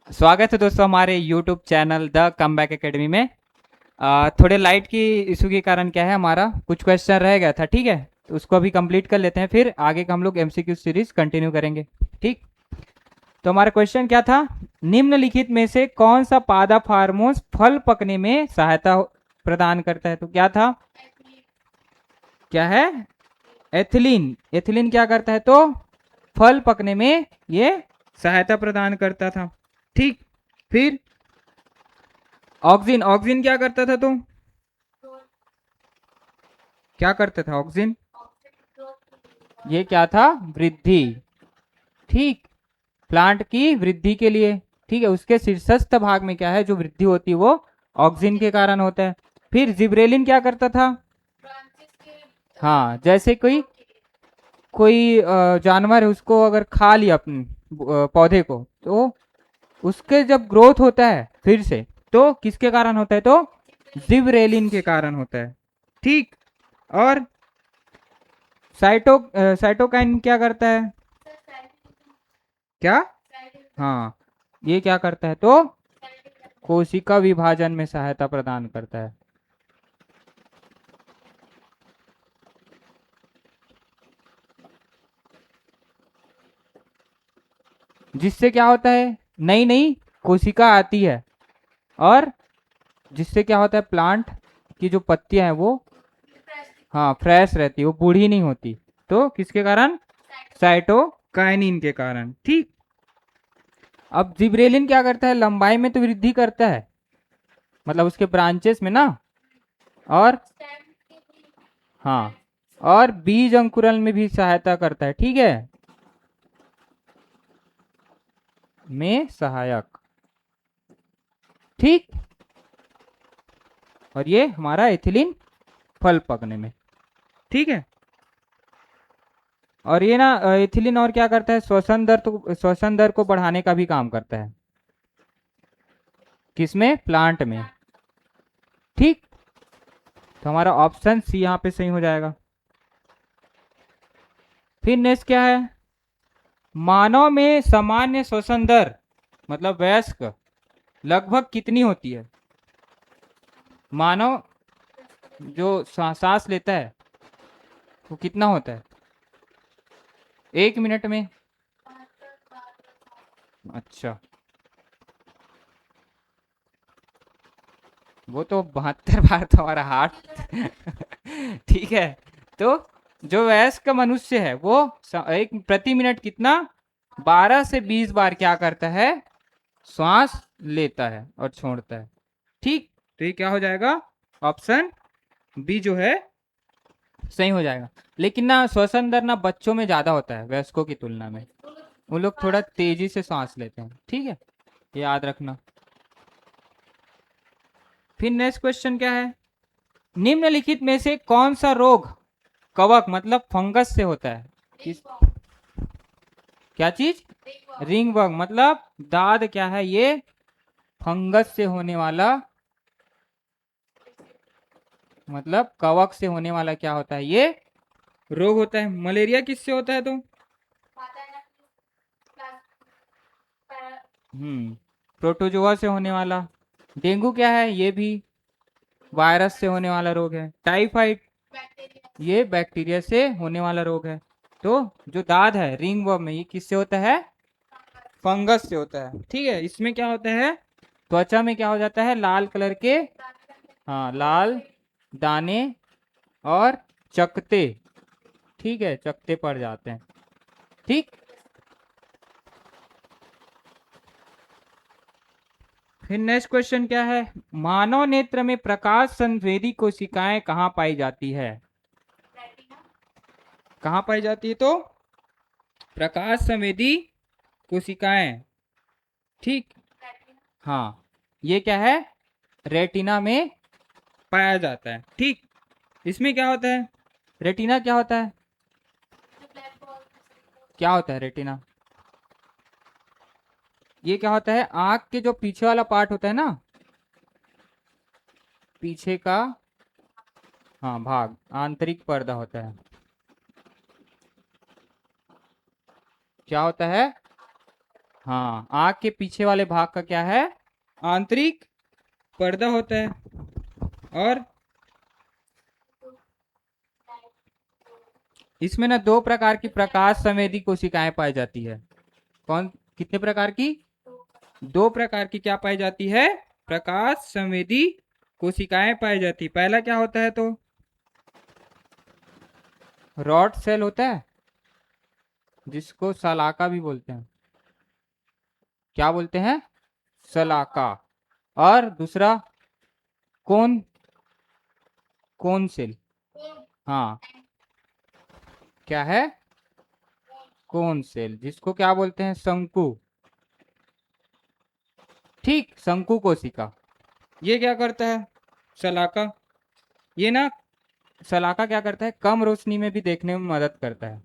स्वागत है दोस्तों हमारे YouTube channel the comeback academy में। थोड़े लाइट की इशू के कारण क्या है, हमारा कुछ क्वेश्चन रह गया था। ठीक है, तो उसको अभी कंप्लीट कर लेते हैं, फिर आगे का हम लोग MCQ सीरीज कंटिन्यू करेंगे। ठीक, तो हमारा क्वेश्चन क्या था? निम्नलिखित में से कौन सा पादप हार्मोन फल पकने में सहायता प्रदान करता है? तो क्या था? क्या है? एथिलीन। एथिलीन क्या करता है? तो फल पकने में ये सहायता प्रदान करता था। ठीक, फिर ऑक्सिन। ऑक्सिन क्या करता था? तो क्या करता था ऑक्सिन? ये क्या था? वृद्धि। ठीक, प्लांट की वृद्धि के लिए। ठीक है, उसके शीर्षस्थ भाग में क्या है जो वृद्धि होती है वो ऑक्सिन के कारण होता है। फिर जिब्रेलिन क्या करता था? हाँ, जैसे कोई कोई जानवर है, उसको अगर खा लिया अपने पौधे को, तो उसके जब ग्रोथ होता है फिर से, तो किसके कारण होता है? तो जिब्रेलिन के कारण होता है। ठीक, और साइटोकाइन क्या करता है? क्या? हाँ, ये क्या करता है? तो कोशिका विभाजन में सहायता प्रदान करता है। जिससे क्या होता है? नई नई कोशिका आती है, और जिससे क्या होता है? प्लांट की जो पत्तियां हैं वो, हाँ, फ्रेश रहती है, वो बूढ़ी नहीं होती। तो किसके कारण? साइटोकाइनिन के कारण। ठीक, अब जिब्रेलिन क्या करता है? लंबाई में तो वृद्धि करता है, मतलब उसके ब्रांचेस में ना, और हाँ, और बीज अंकुरण में भी सहायता करता है। ठीक है, में सहायक। ठीक, और ये हमारा एथिलीन फल पकने में। ठीक है, और ये ना एथिलीन और क्या करता है? श्वसन दर को बढ़ाने का भी काम करता है। किसमें? प्लांट में। ठीक, तो हमारा ऑप्शन सी यहाँ पे सही हो जाएगा। फिर नेक्स्ट क्या है? मानव में सामान्य श्वसन दर, मतलब वयस्क, लगभग कितनी होती है? मानव जो सांस लेता है वो कितना होता है 1 मिनट में? अच्छा, वो तो 72 बार तो हमारा हार्ट ठीक है, तो जो वयस्क मनुष्य है वो एक प्रति मिनट कितना, 12 से 20 बार क्या करता है? श्वास लेता है और छोड़ता है। ठीक, तो ये क्या हो जाएगा? ऑप्शन बी जो है सही हो जाएगा। लेकिन ना श्वसन दर ना बच्चों में ज्यादा होता है वयस्कों की तुलना में। वो लोग थोड़ा तेजी से सांस लेते हैं। ठीक है, ये याद रखना। फिर नेक्स्ट क्वेश्चन क्या है? निम्नलिखित में से कौन सा रोग कवक मतलब फंगस से होता है? किस? क्या चीज? रिंगवर्म मतलब दाद क्या है? ये फंगस से होने वाला, मतलब कवक से होने वाला क्या होता है? ये रोग होता है। मलेरिया किससे होता है? तो प्रोटोजोआ से होने वाला। डेंगू क्या है? ये भी वायरस से होने वाला रोग है। टाइफाइड, ये बैक्टीरिया से होने वाला रोग है। तो जो दाद है रिंगवर्म में, ये किससे होता है? फंगस से होता है। ठीक है, इसमें क्या होता है? त्वचा में क्या हो जाता है? लाल कलर के, हाँ, लाल दाने और चकते। ठीक है, चकते पड़ जाते हैं। ठीक, फिर नेक्स्ट क्वेश्चन क्या है? मानव नेत्र में प्रकाश संवेदी कोशिकाएं कहाँ पाई जाती है? कहाँ पाई जाती है? तो प्रकाश संवेदी कोशिकाएं। ठीक, हाँ, ये क्या है? रेटिना में पाया जाता है। ठीक, इसमें क्या होता है? रेटिना क्या होता है? क्या होता है रेटिना? ये क्या होता है? आंख के जो पीछे वाला पार्ट होता है ना, पीछे का, हाँ, भाग, आंतरिक पर्दा होता है। क्या होता है? हाँ, आँख के पीछे वाले भाग का क्या है, आंतरिक पर्दा होता है। और इसमें ना दो प्रकार की प्रकाश संवेदी कोशिकाएं पाई जाती है। कौन, कितने प्रकार की, दो प्रकार की क्या पाई जाती है, प्रकाश संवेदी कोशिकाएं पाई जाती। पहला क्या होता है तो रॉड सेल होता है, जिसको सलाका भी बोलते हैं। क्या बोलते हैं, सलाका। और दूसरा कौन, कौन सेल, हाँ, क्या है, कौन सेल, जिसको क्या बोलते हैं, शंकु। ठीक, शंकु कोशिका। ये क्या करता है, सलाका, ये ना सलाका क्या करता है, कम रोशनी में भी देखने में मदद करता है।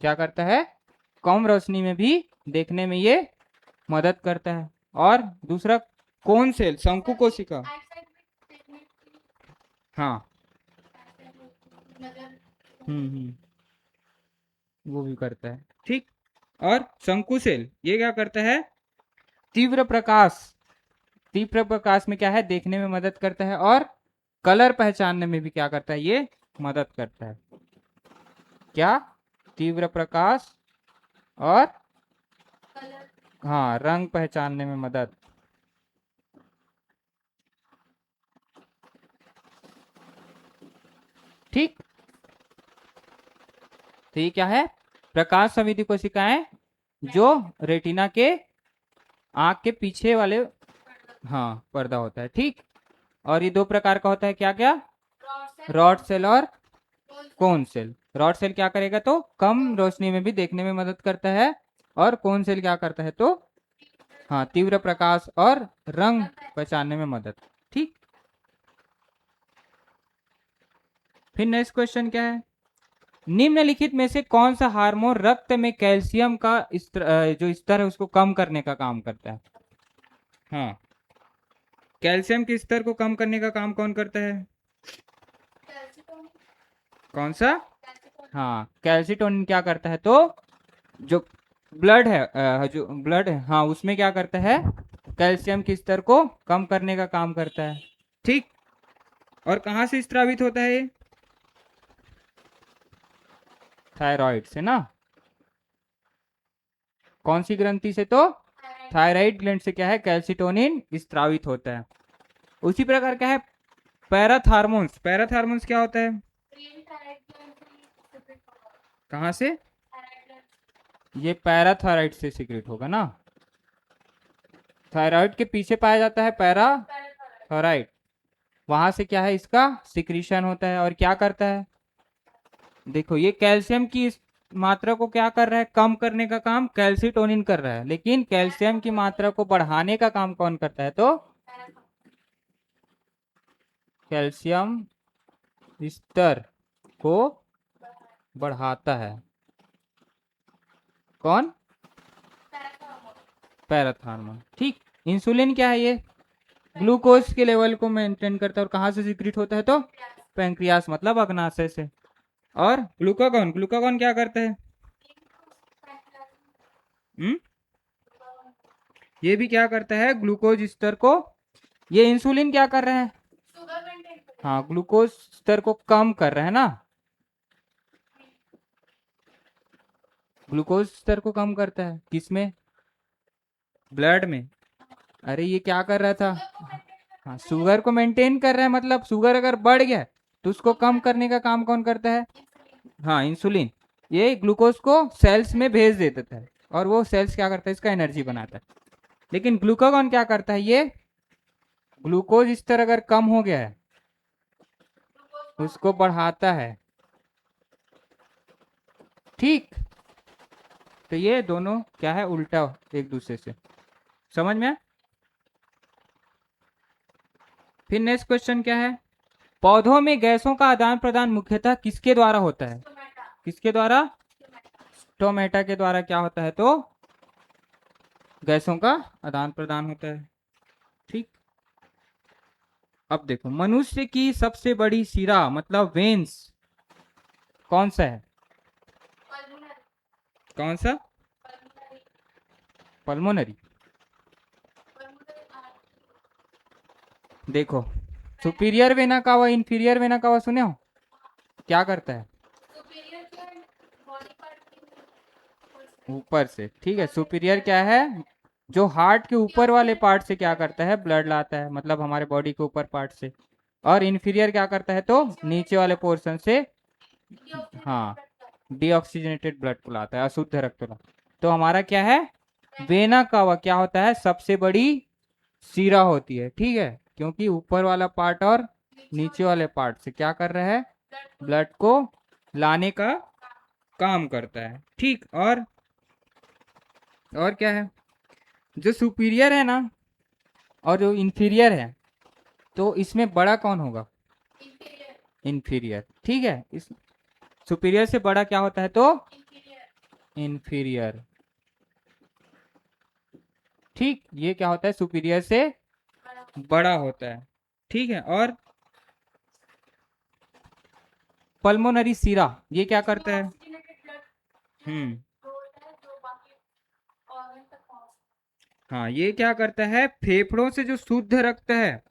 क्या करता है, कम रोशनी में भी देखने में ये मदद करता है। और दूसरा कौन सेल, शंकु कोशिका, हाँ, वो भी करता है। ठीक। और शंकु सेल ये क्या करता है, तीव्र प्रकाश, तीव्र प्रकाश में क्या है, देखने में मदद करता है। और कलर पहचानने में भी क्या करता है, ये मदद करता है। क्या, तीव्र प्रकाश और हाँ, रंग पहचानने में मदद। ठीक। तो ये क्या है, प्रकाश संवेदी कोशिकाएं जो रेटिना के आंख के पीछे वाले, हाँ, पर्दा होता है। ठीक। और ये दो प्रकार का होता है, क्या क्या, रॉड सेल और कोन सेल। रॉड सेल क्या करेगा तो कम रोशनी में भी देखने में मदद करता है। और कोन सेल क्या करता है तो हाँ, तीव्र प्रकाश और रंग पहचानने में मदद। ठीक। फिर नेक्स्ट क्वेश्चन क्या है, निम्नलिखित में से कौन सा हार्मोन रक्त में कैल्शियम का जो स्तर है उसको कम करने का काम करता है। हाँ, कैल्शियम के स्तर को कम करने का काम कौन करता है, कौन सा, हाँ, कैल्सिटोनिन क्या करता है तो जो ब्लड है, जो ब्लड है, हाँ, उसमें क्या करता है, कैल्शियम के स्तर को कम करने का काम करता है। ठीक। और कहाँ से स्रावित होता है ये, थायराइड से ना, कौन सी ग्रंथि से तो थायराइड ग्लैंड से क्या है, कैल्सिटोनिन स्रावित होता है। उसी प्रकार क्या है, पैराथार्मोन्स, पैराथार्मोन्स क्या होता है, कहाँ से, ये पैराथायराइड से सिक्रेट होगा ना, थायराइड के पीछे पाया जाता है पैराथायराइड, वहां से क्या है, इसका सिक्रीशन होता है। और क्या करता है, देखो ये कैल्शियम की इस मात्रा को क्या कर रहा है, कम करने का काम कैल्सिटोनिन कर रहा है, लेकिन कैल्शियम की मात्रा को बढ़ाने का काम कौन करता है तो कैल्शियम स्तर को बढ़ाता है कौन, पैराथार्मोन। ठीक। इंसुलिन क्या है, ये ग्लूकोज के लेवल को मेंटेन करता है। और कहाँ से सिक्रिट होता है तो पैंक्रियास, मतलब अग्नाशय से। और ग्लूकागॉन, ग्लूकागॉन क्या करता है, हम्म, ये भी क्या करता है, ग्लूकोज स्तर को, ये इंसुलिन क्या कर रहा है, हाँ, ग्लूकोज स्तर को कम कर रहा है ना, ग्लूकोज स्तर को कम करता है किसमें, ब्लड में। अरे ये क्या कर रहा था, हाँ, शुगर को मेंटेन कर रहा है, मतलब शुगर अगर बढ़ गया तो उसको कम करने का काम कौन करता है, हाँ, इंसुलिन। ये ग्लूकोज को सेल्स में भेज देता है और वो सेल्स क्या करता है, इसका एनर्जी बनाता है। लेकिन ग्लूकागॉन क्या करता है, ये ग्लूकोज स्तर अगर कम हो गया है उसको बढ़ाता है। ठीक। तो ये दोनों क्या है, उल्टा एक दूसरे से, समझ में। फिर नेक्स्ट क्वेश्चन क्या है, पौधों में गैसों का आदान प्रदान मुख्यतः किसके द्वारा होता है, किसके द्वारा, स्टोमेटा के द्वारा क्या होता है तो गैसों का आदान प्रदान होता है। ठीक। अब देखो, मनुष्य की सबसे बड़ी शिरा मतलब वेन्स कौन सा है? कौन सा? पल्मोनरी। देखो, superior vena cava, inferior vena cava सुने हो? क्या करता है? ऊपर से, ठीक है। सुपीरियर क्या है? जो हार्ट के ऊपर वाले पार्ट से क्या करता है? ब्लड लाता है, मतलब हमारे बॉडी के ऊपर पार्ट से। और इन्फीरियर क्या करता है? तो नीचे वाले पोर्शन से, हाँ, डीऑक्सीजनेटेड ब्लड को लाता है, अशुद्ध रक्त को। तो हमारा क्या है? वेना कावा क्या होता है? सबसे बड़ी शिरा होती है, ठीक है, क्योंकि ऊपर वाला पार्ट और नीचे वाले पार्ट से क्या कर रहा है? ब्लड को लाने का काम करता है, ठीक। और क्या है? जो सुपीरियर है ना और जो इंफीरियर है, तो इसमें बड़ा कौन होगा? इंफीरियर, ठीक है। इस सुपीरियर से बड़ा क्या होता है? तो इंफीरियर, ठीक। ये क्या होता है? सुपीरियर से बड़ा होता है, ठीक है। और पल्मोनरी सीरा ये क्या करता है? हम्म, हाँ, ये क्या करता है? फेफड़ों से जो शुद्ध रक्त है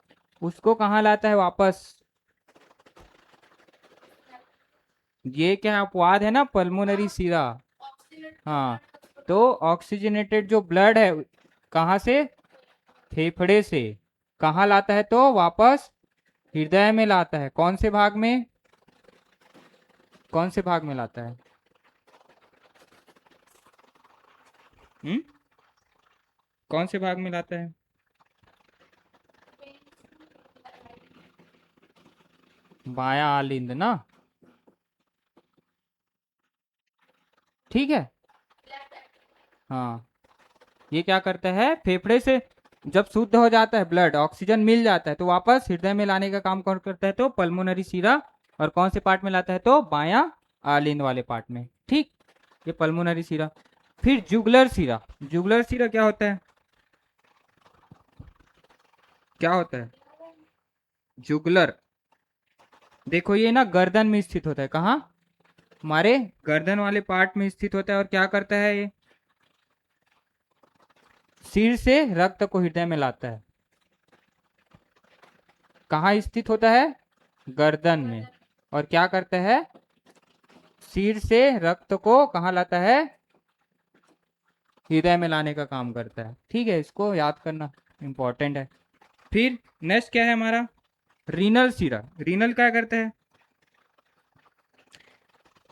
उसको कहाँ लाता है वापस? ये क्या अपवाद है ना, पल्मोनरी सीरा। हाँ, तो ऑक्सीजनेटेड जो ब्लड है कहाँ से? फेफड़े से। कहाँ लाता है? तो वापस हृदय में लाता है। कौन से भाग में? कौन से भाग में लाता है? हम्म, कौन से भाग में लाता है? बायां आलिंद ना, ठीक है। हाँ, ये क्या करता है? फेफड़े से जब शुद्ध हो जाता है ब्लड, ऑक्सीजन मिल जाता है, तो वापस हृदय में लाने का काम कौन करता है? तो पल्मोनरी सीरा। और कौन से पार्ट में लाता है? तो बायां आलिंद वाले पार्ट में, ठीक। ये पल्मोनरी सीरा। फिर जुगलर सीरा। जुगलर सीरा क्या होता है? क्या होता है जुगलर? देखो, ये ना गर्दन में स्थित होता है। कहाँ? हमारे गर्दन वाले पार्ट में स्थित होता है। और क्या करता है ये? सिर से रक्त को हृदय में लाता है। कहाँ स्थित होता है? गर्दन में। और क्या करता है? सिर से रक्त को कहाँ लाता है? हृदय में लाने का काम करता है, ठीक है। इसको याद करना इंपॉर्टेंट है। फिर नेक्स्ट क्या है हमारा? रीनल सीरा। रीनल क्या करता है?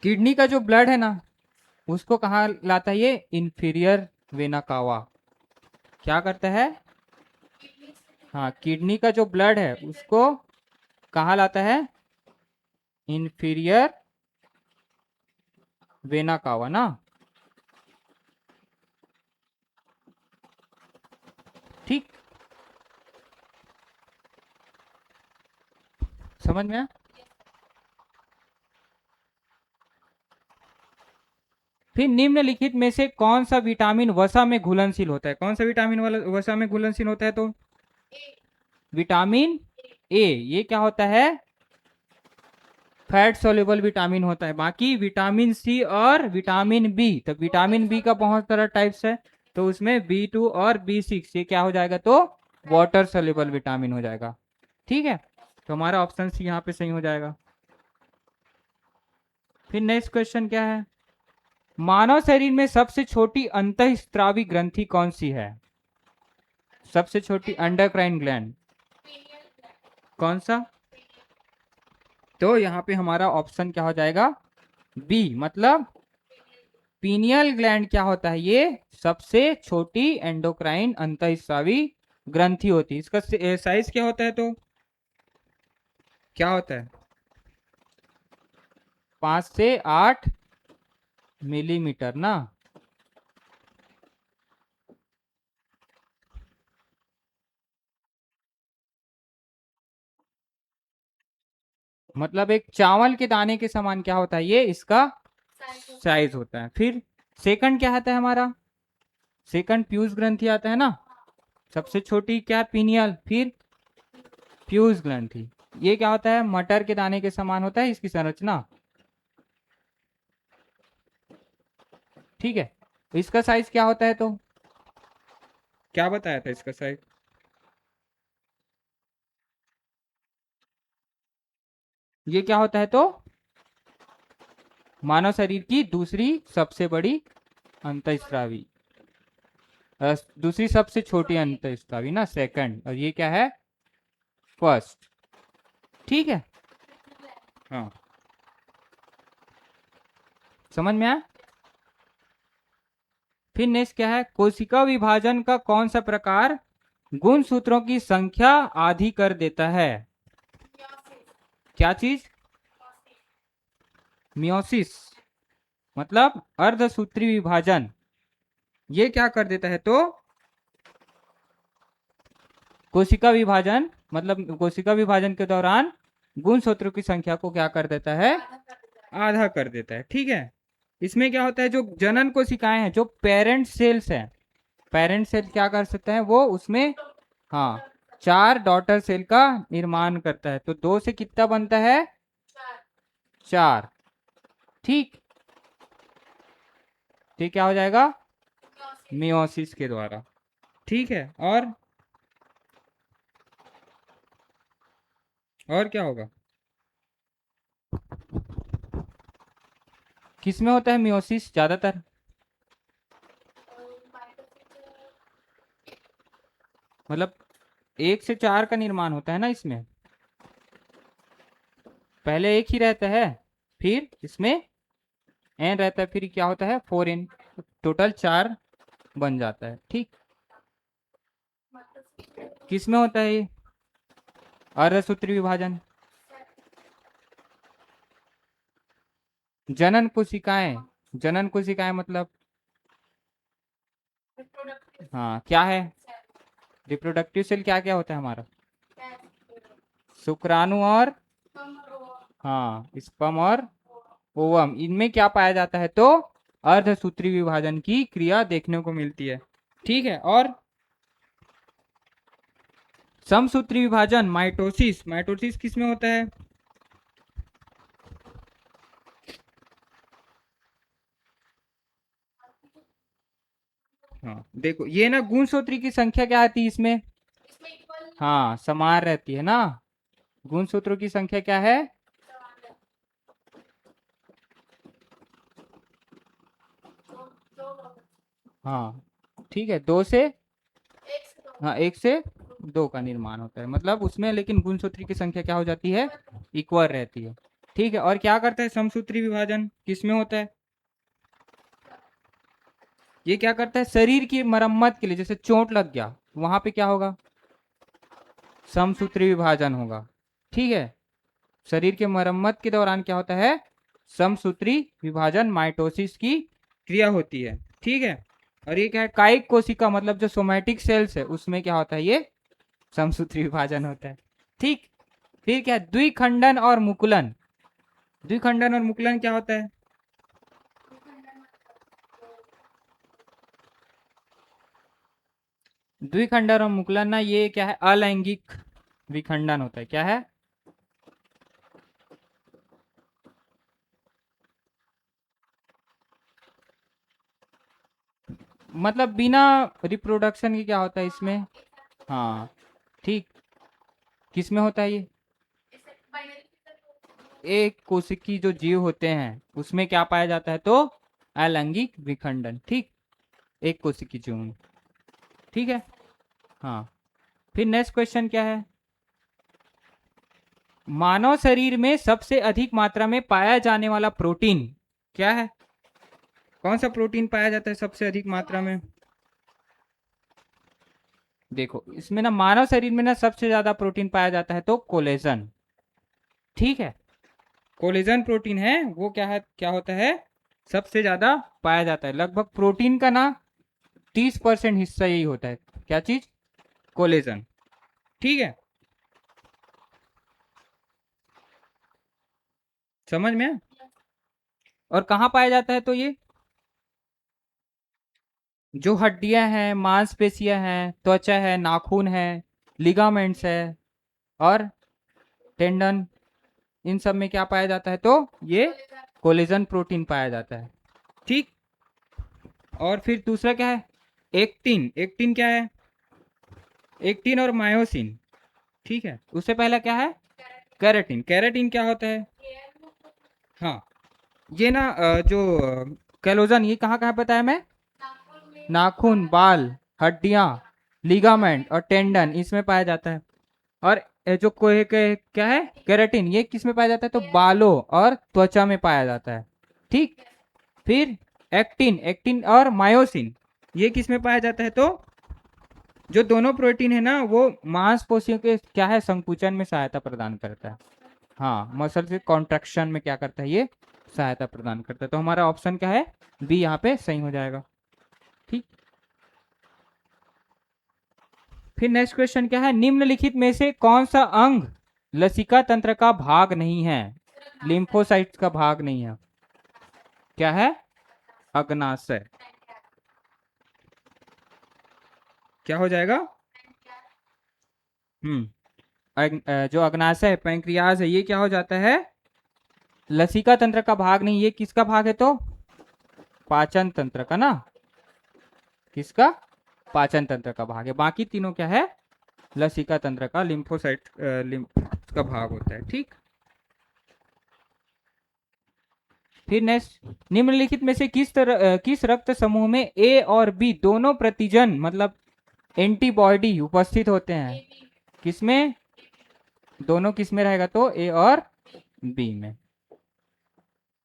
किडनी का जो ब्लड है ना उसको कहाँ लाता है? ये इंफीरियर वेना कावा। क्या करता है? हाँ, किडनी का जो ब्लड है उसको कहाँ लाता है? इंफीरियर वेना कावा ना, ठीक। समझ में आया? फिर निम्नलिखित में से कौन सा विटामिन वसा में घुलनशील होता है? कौन सा विटामिन वाला वसा में घुलनशील होता है? तो विटामिन ए। ये क्या होता है? फैट सोल्यूबल विटामिन होता है। बाकी विटामिन सी और विटामिन बी, तो विटामिन बी का बहुत सारा टाइप्स है, तो उसमें B2 और B6 ये क्या हो जाएगा? तो वाटर सोल्यूबल विटामिन हो जाएगा, ठीक है। तो हमारा ऑप्शन सी यहाँ पे सही हो जाएगा। फिर नेक्स्ट क्वेश्चन क्या है? मानव शरीर में सबसे छोटी अंतःस्रावी ग्रंथि कौन सी है? सबसे छोटी अंडरक्राइन ग्लैंड कौन सा? तो यहाँ पे हमारा ऑप्शन क्या हो जाएगा? बी, मतलब पीनियल ग्लैंड क्या होता है? ये सबसे छोटी एंडोक्राइन अंतःस्रावी ग्रंथि होती है। इसका साइज क्या होता है? तो क्या होता है? 5 से 8 मिलीमीटर ना, मतलब एक चावल के दाने के समान क्या होता है? ये इसका साइज होता है। फिर सेकंड क्या आता है हमारा? सेकंड पीयूष ग्रंथि आता है ना, सबसे छोटी क्या? पीनियल। फिर फ्यूज ग्रंथि। ये क्या होता है? मटर के दाने के समान होता है इसकी संरचना। ठीक है, इसका साइज क्या होता है? तो क्या बताया था इसका साइज? ये क्या होता है? तो मानव शरीर की दूसरी सबसे बड़ी अंतःस्रावी, दूसरी सबसे छोटी अंतःस्रावी ना, सेकंड, और ये क्या है? फर्स्ट। ठीक है, हाँ, समझ में आया? फिर नेक्स्ट क्या है? कोशिका विभाजन का कौन सा प्रकार गुणसूत्रों की संख्या आधी कर देता है? क्या चीज? मियोसिस, मतलब अर्धसूत्री विभाजन। ये क्या कर देता है? तो कोशिका विभाजन, मतलब कोशिका विभाजन के दौरान गुणसूत्रों की संख्या को क्या कर देता है? आधा कर देता है। ठीक है, इसमें क्या होता है? जो जनन कोशिकाएं हैं, जो पेरेंट सेल्स हैं, पेरेंट सेल क्या कर सकते हैं? वो उसमें, हाँ, 4 डॉटर सेल का निर्माण करता है। तो 2 से कितना बनता है? 4। ठीक, ठीक, क्या हो जाएगा? मियोसिस के द्वारा। ठीक है, और क्या होगा? किसमें होता है मियोसिस ज्यादातर? मतलब 1 से 4 का निर्माण होता है ना इसमें। पहले एक ही रहता है, फिर इसमें एन रहता है, फिर क्या होता है? 4n, टोटल 4 बन जाता है। ठीक, किसमें होता है ये अर्धसूत्री विभाजन? जनन कोशिकाएं, जनन कोशिकाएं मतलब, हाँ, क्या है? रिप्रोडक्टिव सेल क्या क्या होता है हमारा? शुक्राणु और, हाँ, स्पर्म और ओवम, इनमें क्या पाया जाता है? तो अर्धसूत्री विभाजन की क्रिया देखने को मिलती है। ठीक है, और समसूत्री विभाजन, माइटोसिस, माइटोसिस किसमें होता है? हाँ, देखो ये ना, गुणसूत्री की संख्या क्या आती है इसमें? हाँ, समान रहती है ना। गुणसूत्रों की संख्या क्या है? हाँ, ठीक है, 2 से, हाँ, 1 से 2 का निर्माण होता है, मतलब उसमें, लेकिन गुणसूत्री की संख्या क्या हो जाती है? इक्वल रहती है। ठीक है, और क्या करता है समसूत्री विभाजन? किसमें होता है? ये क्या करता है? शरीर की मरम्मत के लिए, जैसे चोट लग गया, वहां पे क्या होगा? समसूत्री विभाजन होगा। ठीक है, शरीर के मरम्मत के दौरान क्या होता है? समसूत्री विभाजन, माइटोसिस की क्रिया होती है। ठीक है, और ये क्या है? कायिक कोशिका, मतलब जो सोमैटिक सेल्स है, उसमें क्या होता है? ये समसूत्री विभाजन होता है। ठीक, फिर क्या? द्विखंडन और मुकुलन, द्विखंडन और मुकुलन क्या होता है? द्विखंडन और मुकुलन ना, ये क्या है? अलैंगिक विखंडन होता है। क्या है? मतलब बिना रिप्रोडक्शन के क्या होता है इसमें? हाँ, ठीक, किसमें होता है ये? एक कोशिकी जो जीव होते हैं, उसमें क्या पाया जाता है? तो अलैंगिक विखंडन। ठीक, एक कोशिकी जीव में। ठीक है, हाँ, फिर नेक्स्ट क्वेश्चन क्या है? मानव शरीर में सबसे अधिक मात्रा में पाया जाने वाला प्रोटीन क्या है? कौन सा प्रोटीन पाया जाता है सबसे अधिक मात्रा में? देखो इसमें ना, मानव शरीर में ना सबसे ज्यादा प्रोटीन पाया जाता है तो कोलेजन। ठीक है, कोलेजन प्रोटीन है वो, क्या है, क्या होता है? सबसे ज्यादा पाया जाता है। लगभग प्रोटीन का ना 30% हिस्सा यही होता है। क्या चीज? कोलेजन। ठीक है, समझ में आया? और कहाँ पाया जाता है? तो ये जो हड्डियां हैं, मांसपेशियां हैं, त्वचा है, नाखून है, लिगामेंट्स है, और टेंडन, इन सब में क्या पाया जाता है? तो ये कोलेजन प्रोटीन पाया जाता है। ठीक। और फिर दूसरा क्या है? एक्टिन। एक्टिन क्या है? एक्टिन और मायोसिन। ठीक है। उससे पहला क्या है? कैरेटिन। कैरेटिन क्या होता है? हाँ, ये ना जो कैलोजन, ये कहाँ कहाँ बताया मैं? नाखून, बाल, हड्डियां, लिगामेंट और टेंडन, इसमें पाया जाता है। और जो कोई क्या है? केराटिन, ये किस में पाया जाता है? तो बालों और त्वचा में पाया जाता है। ठीक। फिर एक्टिन, एक्टिन और मायोसिन, ये किस में पाया जाता है? तो जो दोनों प्रोटीन है ना, वो मांसपेशियों के क्या है? संकुचन में सहायता प्रदान करता है। हाँ, मसल के कॉन्ट्रैक्शन में क्या करता है? ये सहायता प्रदान करता है। तो हमारा ऑप्शन क्या है? बी यहाँ पे सही हो जाएगा। ठीक। फिर नेक्स्ट क्वेश्चन क्या है? निम्नलिखित में से कौन सा अंग लसिका तंत्र का भाग नहीं है? लिम्फोसाइट्स का भाग नहीं है। क्या है? अग्नाशय। क्या हो जाएगा? जो अग्नाशय है, पैंक्रियाज है, ये क्या हो जाता है? लसिका तंत्र का भाग नहीं। ये किसका भाग है? तो पाचन तंत्र का ना। किसका? पाचन तंत्र का भाग है। बाकी तीनों क्या है? लसिका तंत्र का, लिम्फोसाइट लिम्फ का भाग होता है। ठीक। फिर नेक्स्ट, निम्नलिखित में से किस रक्त समूह में ए और बी दोनों प्रतिजन मतलब एंटीबॉडी उपस्थित होते हैं? किसमें? दोनों किसमें रहेगा? तो ए और बी में।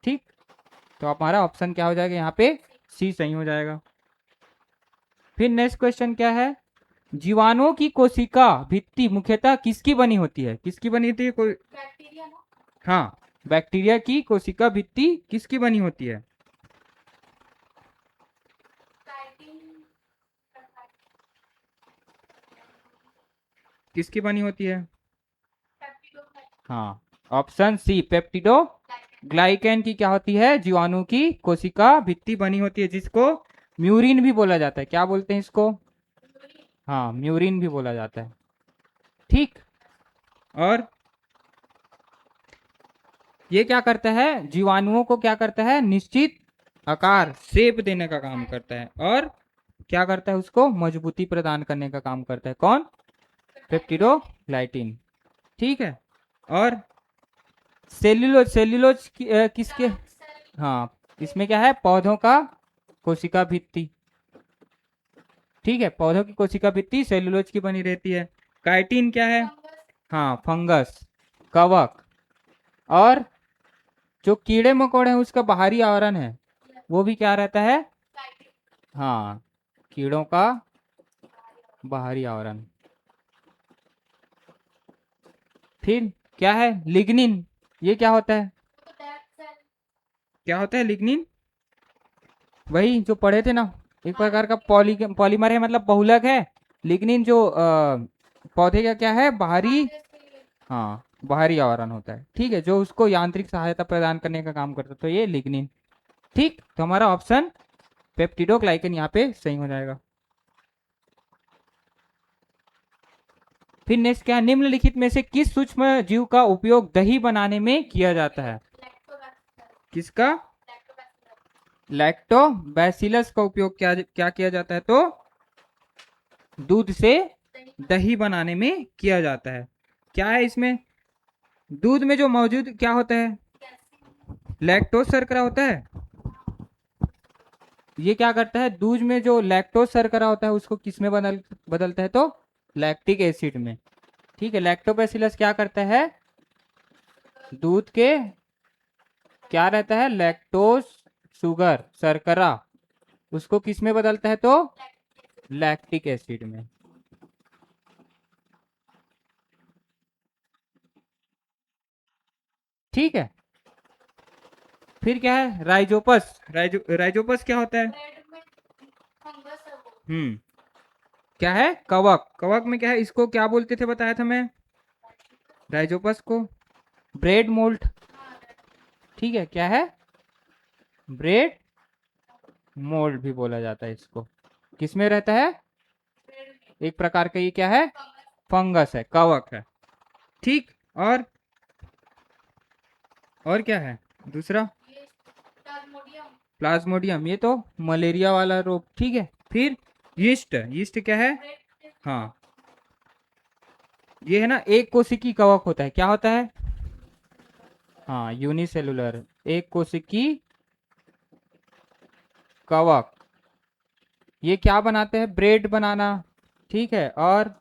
ठीक। तो हमारा ऑप्शन क्या हो जाएगा यहाँ पे? सी सही हो जाएगा। फिर नेक्स्ट क्वेश्चन क्या है? जीवाणुओं की कोशिका भित्ति मुख्यतः किसकी बनी होती है? किसकी बनी होती है? कोई? हाँ, बैक्टीरिया की कोशिका भित्ति किसकी बनी होती है? किसकी बनी होती है? हाँ, ऑप्शन सी, पेप्टिडो ग्लाइकैन की क्या होती है? जीवाणु की कोशिका भित्ति बनी होती है, जिसको म्यूरिन भी बोला जाता है। क्या बोलते हैं इसको? हाँ, म्यूरिन भी बोला जाता है। ठीक। और ये क्या करता है? जीवाणुओं को क्या करता है? निश्चित आकार, शेप देने का काम करता है। और क्या करता है? उसको मजबूती प्रदान करने का काम करता है। कौन? पेप्टिडोग्लाइटिन। ठीक है। और सेल्यूलोज, सेल्यूलोज किसके? हाँ, इसमें क्या है? पौधों का कोशिका भित्ति। ठीक है, पौधों की कोशिका भित्ति सेल्यूलोज की बनी रहती है। काइटिन क्या है? हाँ, फंगस, कवक। और जो कीड़े मकोड़े हैं, उसका बाहरी आवरण है, वो भी क्या रहता है? हाँ, कीड़ों का बाहरी आवरण। फिर क्या है? लिग्निन, ये क्या होता है? क्या होता है लिग्निन? वही जो पढ़े थे ना, एक प्रकार का पॉलीमर है, मतलब बहुलक है। लिग्निन जो पौधे का क्या है? बाहरी, हाँ, बाहरी आवरण होता है। ठीक है, जो उसको यांत्रिक सहायता प्रदान करने का काम करता है। तो ये लिग्निन। ठीक। तो हमारा ऑप्शन पेप्टिडोग्लाइकन यहाँ पे सही हो जाएगा। फिर नेक्स्ट क्या है? निम्नलिखित में से किस सूक्ष्म जीव का उपयोग दही बनाने में किया जाता है? किसका? लैक्टोबैसिलस का उपयोग क्या क्या किया जाता है? तो दूध से दही बनाने में किया जाता है। क्या है इसमें? दूध में जो मौजूद क्या होता है? लैक्टोज शर्करा होता है। ये क्या करता है? दूध में जो लैक्टोज शर्करा होता है, उसको किस में बदलता है? तो लैक्टिक एसिड में। ठीक है, लैक्टोबैसिलस क्या करता है? दूध के क्या रहता है? लैक्टोज, शुगर, शर्करा, उसको किस में बदलता है? तो लैक्टिक एसिड में। ठीक है। फिर क्या है? राइजोपस। राइजोपस क्या होता है? हम्म क्या है? कवक। कवक में क्या है? इसको क्या बोलते थे? बताया था मैं राइजोपस को, ब्रेड मोल्ट। ठीक है, क्या है? ब्रेड मोल्ड भी बोला जाता है इसको। किसमें रहता है? एक प्रकार का ये क्या है? फंगस है, कवक है। ठीक। और क्या है दूसरा? प्लाज्मोडियम, ये तो मलेरिया वाला रोग, ठीक है। फिर यीस्ट, यीस्ट क्या है? हाँ, ये है ना एक कोशिकी कवक होता है, क्या होता है? हाँ, यूनिसेलुलर, एक कोशिकी कवक। ये क्या बनाते हैं? ब्रेड बनाना, ठीक है। और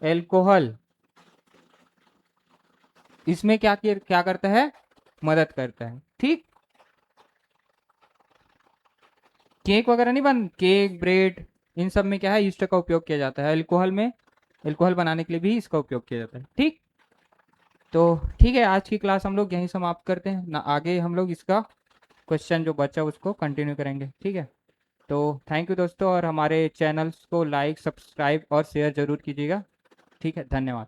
एल्कोहल, इसमें क्या करता है? मदद करता है, ठीक। केक वगैरह नहीं बन, केक ब्रेड इन सब में क्या है? ईस्ट का उपयोग किया जाता है। अल्कोहल में, अल्कोहल बनाने के लिए भी इसका उपयोग किया जाता है, ठीक। तो ठीक है, आज की क्लास हम लोग यहीं समाप्त करते हैं ना, आगे हम लोग इसका क्वेश्चन जो बचा उसको कंटिन्यू करेंगे, ठीक है। तो थैंक यू दोस्तों, और हमारे चैनल्स को लाइक सब्सक्राइब और शेयर जरूर कीजिएगा, ठीक है। धन्यवाद।